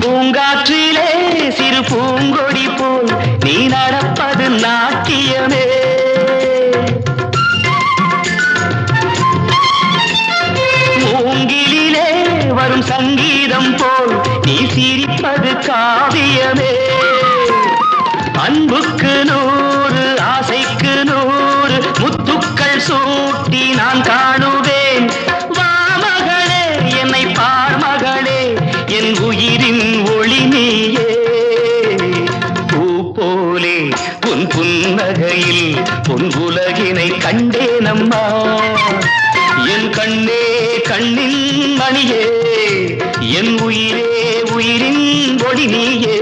பூங்காற்றிலே சிறு பூங்கொடி போல் நீ நடப்பது நாட்டியமே. மூங்கிலே வரும் சங்கீதம் போல் நீ சிரிப்பது காவியமே. அன்புக்கு 100 ஆசைக்கு 100 முத்துக்கள் சூட்டி நான் காணுவேன். வா மகளே என்னை பார் மகளே என் உயிரின் ஒளி நீயே. பூ போலே உன் புன்னகையில் பொன் உலகினை கண்டேனம்மா. என் கண்ணே கண்ணின் மணியே என் உயிரே உயிரின் ஒளி நீயே.